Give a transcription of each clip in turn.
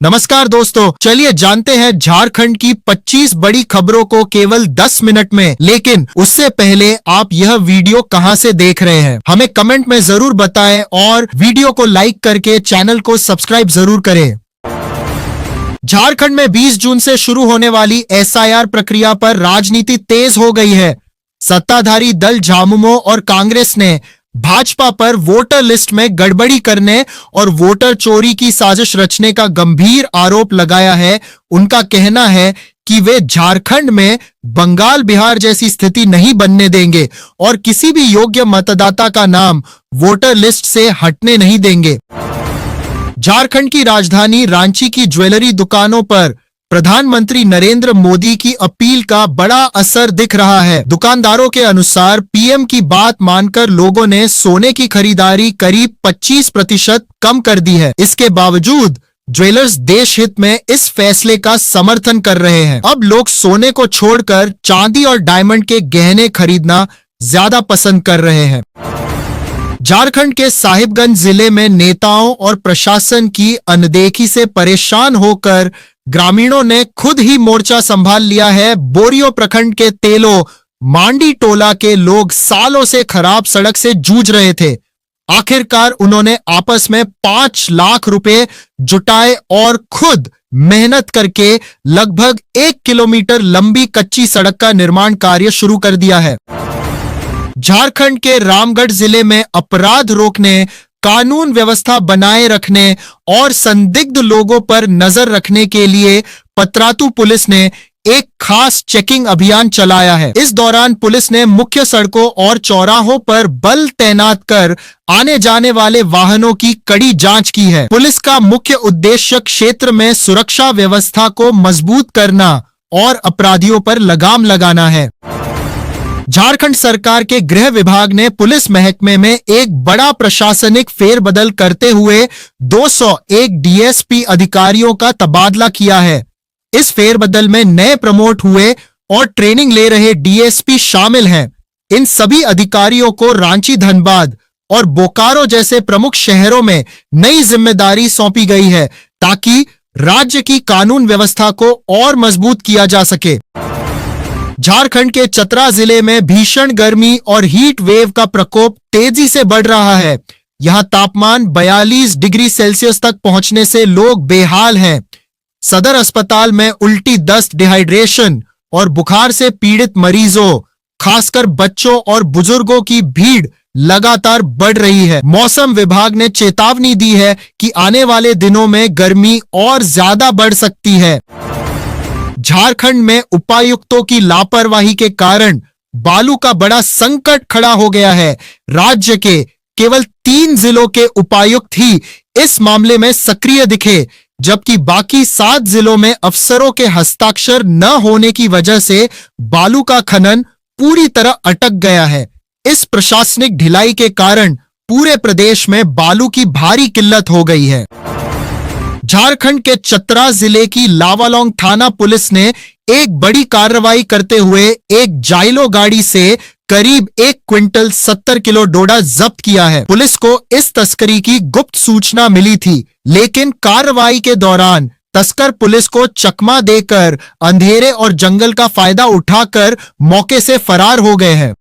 नमस्कार दोस्तों, चलिए जानते हैं झारखंड की 25 बड़ी खबरों को केवल 10 मिनट में। लेकिन उससे पहले आप यह वीडियो कहां से देख रहे हैं हमें कमेंट में जरूर बताएं और वीडियो को लाइक करके चैनल को सब्सक्राइब जरूर करें। झारखंड में 20 जून से शुरू होने वाली एसआईआर प्रक्रिया पर राजनीति तेज हो गई है। सत्ताधारी दल झामुमो और कांग्रेस ने भाजपा पर वोटर लिस्ट में गड़बड़ी करने और वोटर चोरी की साजिश रचने का गंभीर आरोप लगाया है। उनका कहना है कि वे झारखंड में बंगाल बिहार जैसी स्थिति नहीं बनने देंगे और किसी भी योग्य मतदाता का नाम वोटर लिस्ट से हटने नहीं देंगे। झारखंड की राजधानी रांची की ज्वेलरी दुकानों पर प्रधानमंत्री नरेंद्र मोदी की अपील का बड़ा असर दिख रहा है। दुकानदारों के अनुसार पीएम की बात मानकर लोगों ने सोने की खरीदारी करीब 25% कम कर दी है। इसके बावजूद ज्वेलर्स देश हित में इस फैसले का समर्थन कर रहे हैं। अब लोग सोने को छोड़कर चांदी और डायमंड के गहने खरीदना ज्यादा पसंद कर रहे हैं। झारखंड के साहिबगंज जिले में नेताओं और प्रशासन की अनदेखी से परेशान होकर ग्रामीणों ने खुद ही मोर्चा संभाल लिया है। बोरियो प्रखंड के तेलो मांडी टोला के लोग सालों से खराब सड़क से जूझ रहे थे। आखिरकार उन्होंने आपस में 5 लाख रुपए जुटाए और खुद मेहनत करके लगभग 1 किलोमीटर लंबी कच्ची सड़क का निर्माण कार्य शुरू कर दिया है। झारखंड के रामगढ़ जिले में अपराध रोकने, कानून व्यवस्था बनाए रखने और संदिग्ध लोगों पर नजर रखने के लिए पतरातू पुलिस ने एक खास चेकिंग अभियान चलाया है। इस दौरान पुलिस ने मुख्य सड़कों और चौराहों पर बल तैनात कर आने जाने वाले वाहनों की कड़ी जांच की है। पुलिस का मुख्य उद्देश्य क्षेत्र में सुरक्षा व्यवस्था को मजबूत करना और अपराधियों पर लगाम लगाना है। झारखंड सरकार के गृह विभाग ने पुलिस महकमे में एक बड़ा प्रशासनिक फेरबदल करते हुए 201 डीएसपी अधिकारियों का तबादला किया है। इस फेरबदल में नए प्रमोट हुए और ट्रेनिंग ले रहे डीएसपी शामिल हैं। इन सभी अधिकारियों को रांची, धनबाद और बोकारो जैसे प्रमुख शहरों में नई जिम्मेदारी सौंपी गई है ताकि राज्य की कानून व्यवस्था को और मजबूत किया जा सके। झारखंड के चतरा जिले में भीषण गर्मी और हीट वेव का प्रकोप तेजी से बढ़ रहा है। यहां तापमान 42 डिग्री सेल्सियस तक पहुंचने से लोग बेहाल हैं। सदर अस्पताल में उल्टी, दस्त, डिहाइड्रेशन और बुखार से पीड़ित मरीजों, खासकर बच्चों और बुजुर्गों की भीड़ लगातार बढ़ रही है। मौसम विभाग ने चेतावनी दी है कि आने वाले दिनों में गर्मी और ज्यादा बढ़ सकती है। झारखंड में उपायुक्तों की लापरवाही के कारण बालू का बड़ा संकट खड़ा हो गया है। राज्य के केवल 3 जिलों के उपायुक्त ही इस मामले में सक्रिय दिखे, जबकि बाकी 7 जिलों में अफसरों के हस्ताक्षर न होने की वजह से बालू का खनन पूरी तरह अटक गया है। इस प्रशासनिक ढिलाई के कारण पूरे प्रदेश में बालू की भारी किल्लत हो गई है। झारखंड के चतरा जिले की लावालौंग थाना पुलिस ने एक बड़ी कार्रवाई करते हुए एक जाइलो गाड़ी से करीब 1 क्विंटल 70 किलो डोडा जब्त किया है। पुलिस को इस तस्करी की गुप्त सूचना मिली थी, लेकिन कार्रवाई के दौरान तस्कर पुलिस को चकमा देकर अंधेरे और जंगल का फायदा उठाकर मौके से फरार हो गए हैं।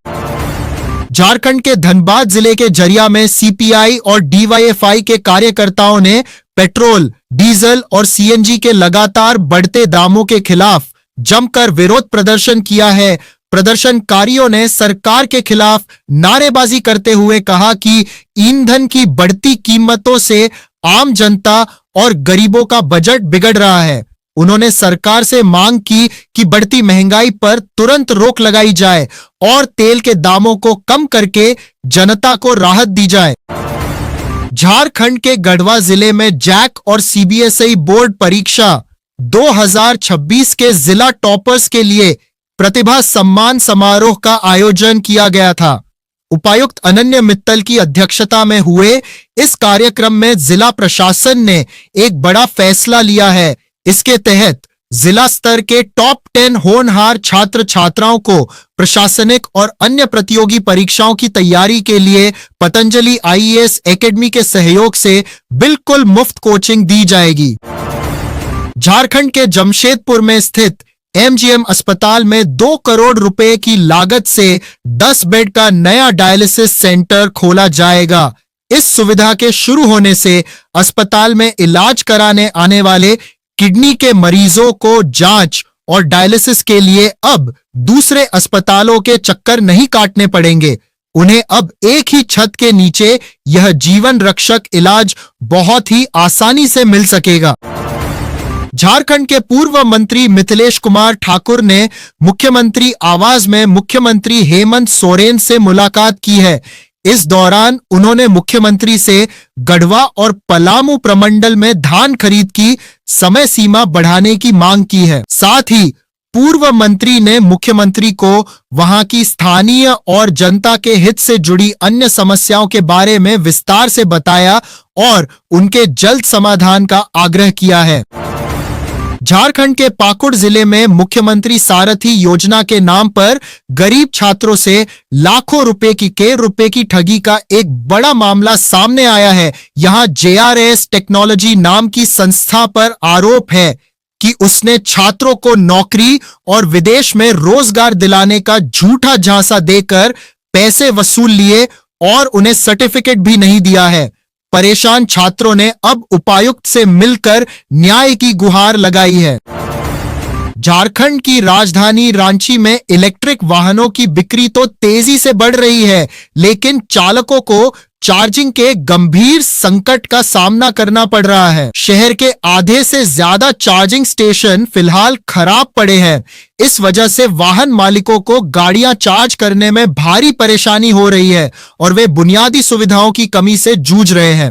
झारखंड के धनबाद जिले के जरिया में सीपीआई और डीवाईएफआई के कार्यकर्ताओं ने पेट्रोल, डीजल और सीएनजी के लगातार बढ़ते दामों के खिलाफ जमकर विरोध प्रदर्शन किया है। प्रदर्शनकारियों ने सरकार के खिलाफ नारेबाजी करते हुए कहा कि ईंधन की बढ़ती कीमतों से आम जनता और गरीबों का बजट बिगड़ रहा है। उन्होंने सरकार से मांग की कि बढ़ती महंगाई पर तुरंत रोक लगाई जाए और तेल के दामों को कम करके जनता को राहत दी जाए। झारखंड के गढ़वा जिले में जैक और सीबीएसई बोर्ड परीक्षा 2026 के जिला टॉपर्स के लिए प्रतिभा सम्मान समारोह का आयोजन किया गया था। उपायुक्त अनन्य मित्तल की अध्यक्षता में हुए इस कार्यक्रम में जिला प्रशासन ने एक बड़ा फैसला लिया है। इसके तहत जिला स्तर के टॉप 10 होनहार छात्र छात्राओं को प्रशासनिक और अन्य प्रतियोगी परीक्षाओं की तैयारी के लिए पतंजलि आईएएस एकेडमी के सहयोग से बिल्कुल मुफ्त कोचिंग दी जाएगी। झारखंड के जमशेदपुर में स्थित एमजीएम अस्पताल में 2 करोड़ रुपए की लागत से 10 बेड का नया डायलिसिस सेंटर खोला जाएगा। इस सुविधा के शुरू होने से अस्पताल में इलाज कराने आने वाले किडनी के मरीजों को जांच और डायलिसिस के लिए अब दूसरे अस्पतालों के चक्कर नहीं काटने पड़ेंगे। उन्हें अब एक ही छत के नीचे यह जीवन रक्षक इलाज बहुत ही आसानी से मिल सकेगा। झारखंड के पूर्व मंत्री मिथिलेश कुमार ठाकुर ने मुख्यमंत्री आवास में मुख्यमंत्री हेमंत सोरेन से मुलाकात की है। इस दौरान उन्होंने मुख्यमंत्री से गढ़वा और पलामू प्रमंडल में धान खरीद की समय सीमा बढ़ाने की मांग की है। साथ ही पूर्व मंत्री ने मुख्यमंत्री को वहां की स्थानीय और जनता के हित से जुड़ी अन्य समस्याओं के बारे में विस्तार से बताया और उनके जल्द समाधान का आग्रह किया है। झारखंड के पाकुड़ जिले में मुख्यमंत्री सारथी योजना के नाम पर गरीब छात्रों से लाखों रुपए की ठगी का एक बड़ा मामला सामने आया है। यहां JRS टेक्नोलॉजी नाम की संस्था पर आरोप है कि उसने छात्रों को नौकरी और विदेश में रोजगार दिलाने का झूठा झांसा देकर पैसे वसूल लिए और उन्हें सर्टिफिकेट भी नहीं दिया है। परेशान छात्रों ने अब उपायुक्त से मिलकर न्याय की गुहार लगाई है। झारखंड की राजधानी रांची में इलेक्ट्रिक वाहनों की बिक्री तो तेजी से बढ़ रही है, लेकिन चालकों को चार्जिंग के गंभीर संकट का सामना करना पड़ रहा है। शहर के आधे से ज्यादा चार्जिंग स्टेशन फिलहाल खराब पड़े हैं। इस वजह से वाहन मालिकों को गाड़ियां चार्ज करने में भारी परेशानी हो रही है और वे बुनियादी सुविधाओं की कमी से जूझ रहे हैं।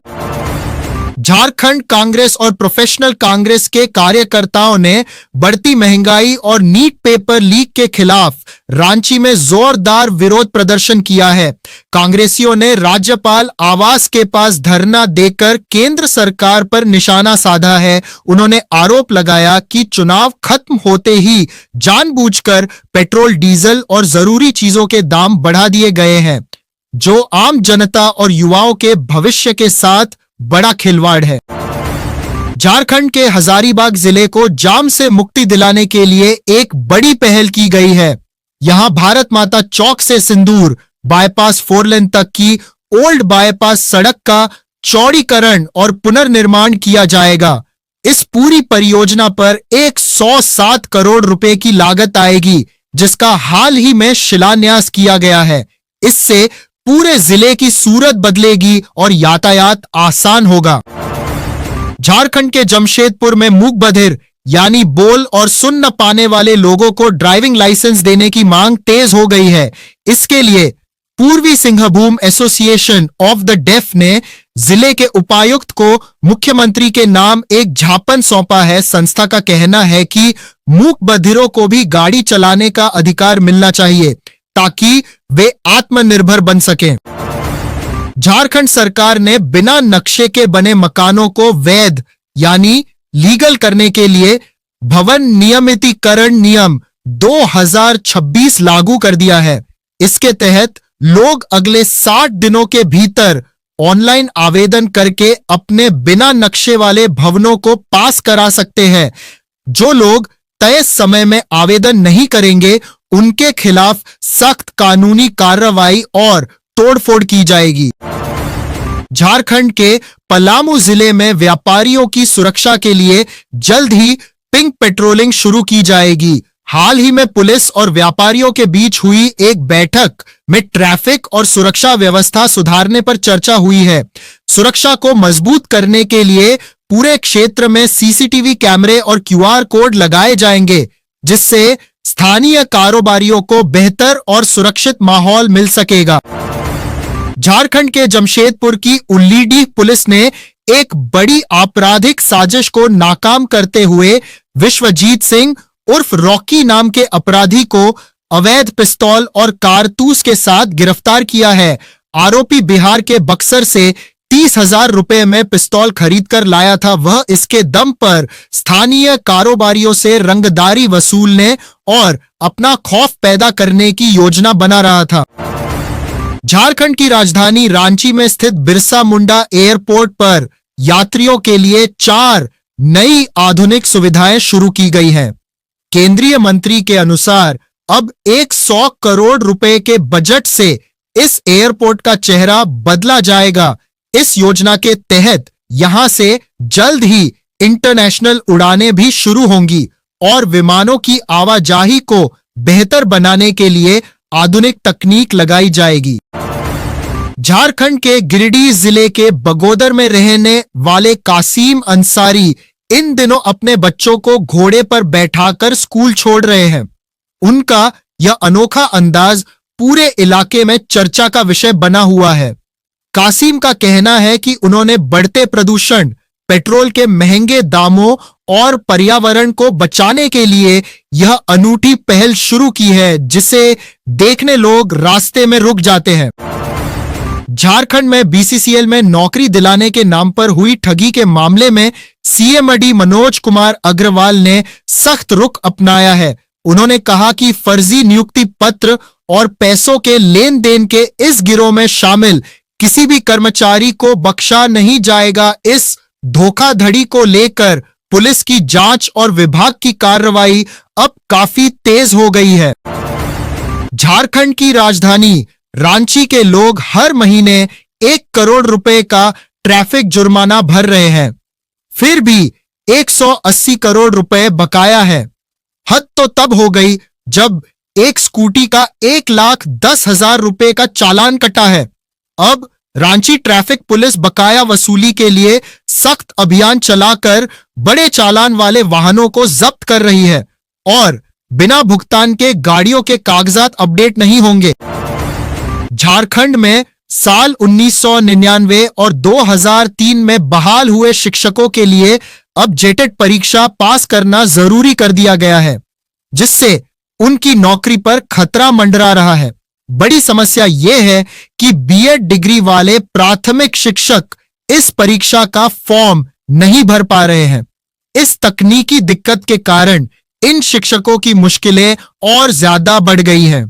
झारखंड कांग्रेस और प्रोफेशनल कांग्रेस के कार्यकर्ताओं ने बढ़ती महंगाई और नीट पेपर लीक के खिलाफ रांची में जोरदार विरोध प्रदर्शन किया है। कांग्रेसियों ने राज्यपाल आवास के पास धरना देकर केंद्र सरकार पर निशाना साधा है। उन्होंने आरोप लगाया कि चुनाव खत्म होते ही जानबूझकर पेट्रोल, डीजल और जरूरी चीजों के दाम बढ़ा दिए गए हैं, जो आम जनता और युवाओं के भविष्य के साथ बड़ा खिलवाड़ है। झारखंड के हजारीबाग जिले को जाम से मुक्ति दिलाने के लिए एक बड़ी पहल की गई है। यहां भारत माता चौक से सिंदूर बाईपास 4 लेन तक की ओल्ड बाईपास सड़क का चौड़ीकरण और पुनर्निर्माण किया जाएगा। इस पूरी परियोजना पर 107 करोड़ रुपए की लागत आएगी, जिसका हाल ही में शिलान्यास किया गया है। इससे पूरे जिले की सूरत बदलेगी और यातायात आसान होगा। झारखंड के जमशेदपुर में मूक बधिर यानी बोल और सुन न पाने वाले लोगों को ड्राइविंग लाइसेंस देने की मांग तेज हो गई है। इसके लिए Purbi Singhbhum association of the deaf ने जिले के उपायुक्त को मुख्यमंत्री के नाम एक ज्ञापन सौंपा है। संस्था का कहना है कि मूक बधिरों को भी गाड़ी चलाने का अधिकार मिलना चाहिए ताकि वे आत्मनिर्भर बन सकें। झारखंड सरकार ने बिना नक्शे के बने मकानों को वैध यानी लीगल करने के लिए भवन नियमितीकरण नियम 2026 लागू कर दिया है। इसके तहत लोग अगले 60 दिनों के भीतर ऑनलाइन आवेदन करके अपने बिना नक्शे वाले भवनों को पास करा सकते हैं। जो लोग तय समय में आवेदन नहीं करेंगे उनके खिलाफ सख्त कानूनी कार्रवाई और तोड़फोड़ की जाएगी। झारखंड के पलामू जिले में व्यापारियों की सुरक्षा के लिए जल्द ही पिंक पेट्रोलिंग शुरू की जाएगी। हाल ही में पुलिस और व्यापारियों के बीच हुई एक बैठक में ट्रैफिक और सुरक्षा व्यवस्था सुधारने पर चर्चा हुई है। सुरक्षा को मजबूत करने के लिए पूरे क्षेत्र में सीसीटीवी कैमरे और QR कोड लगाए जाएंगे, जिससे स्थानीय कारोबारियों को बेहतर और सुरक्षित माहौल मिल सकेगा। झारखंड के जमशेदपुर की उल्लीडीह पुलिस ने एक बड़ी आपराधिक साजिश को नाकाम करते हुए विश्वजीत सिंह उर्फ रॉकी नाम के अपराधी को अवैध पिस्तौल और कारतूस के साथ गिरफ्तार किया है। आरोपी बिहार के बक्सर से 30,000 रुपए में पिस्तौल खरीद कर लाया था। वह इसके दम पर स्थानीय कारोबारियों से रंगदारी वसूलने और अपना खौफ पैदा करने की योजना बना रहा था। झारखंड की राजधानी रांची में स्थित बिरसा मुंडा एयरपोर्ट पर यात्रियों के लिए 4 नई आधुनिक सुविधाएं शुरू की गई हैं। केंद्रीय मंत्री के अनुसार अब 100 करोड़ रुपए के बजट से इस एयरपोर्ट का चेहरा बदला जाएगा। इस योजना के तहत यहां से जल्द ही इंटरनेशनल उड़ानें भी शुरू होंगी और विमानों की आवाजाही को बेहतर बनाने के लिए आधुनिक तकनीक लगाई जाएगी। झारखंड के गिरिडीह जिले के बगोदर में रहने वाले कासिम अंसारी इन दिनों अपने बच्चों को घोड़े पर बैठाकर स्कूल छोड़ रहे हैं। उनका यह अनोखा अंदाज पूरे इलाके में चर्चा का विषय बना हुआ है। कासिम का कहना है कि उन्होंने बढ़ते प्रदूषण, पेट्रोल के महंगे दामों और पर्यावरण को बचाने के लिए यह अनूठी पहल शुरू की है, जिसे देखने लोग रास्ते में रुक जाते हैं। झारखंड में बीसीसीएल में नौकरी दिलाने के नाम पर हुई ठगी के मामले में सीएमडी मनोज कुमार अग्रवाल ने सख्त रुख अपनाया है। उन्होंने कहा कि फर्जी नियुक्ति पत्र और पैसों के लेन देन के इस गिरोह में शामिल किसी भी कर्मचारी को बख्शा नहीं जाएगा। इस धोखाधड़ी को लेकर पुलिस की जांच और विभाग की कार्रवाई अब काफी तेज हो गई है। झारखंड की राजधानी रांची के लोग हर महीने 1 करोड़ रुपए का ट्रैफिक जुर्माना भर रहे हैं, फिर भी 180 करोड़ रुपए बकाया है। हद तो तब हो गई जब एक स्कूटी का 1,10,000 रुपए का चालान कटा है। अब रांची ट्रैफिक पुलिस बकाया वसूली के लिए सख्त अभियान चलाकर बड़े चालान वाले वाहनों को जब्त कर रही है और बिना भुगतान के गाड़ियों के कागजात अपडेट नहीं होंगे। झारखंड में साल 1999 और 2003 में बहाल हुए शिक्षकों के लिए अब जेटेट परीक्षा पास करना जरूरी कर दिया गया है, जिससे उनकी नौकरी पर खतरा मंडरा रहा है। बड़ी समस्या यह है कि बीएड डिग्री वाले प्राथमिक शिक्षक इस परीक्षा का फॉर्म नहीं भर पा रहे हैं। इस तकनीकी दिक्कत के कारण इन शिक्षकों की मुश्किलें और ज्यादा बढ़ गई हैं।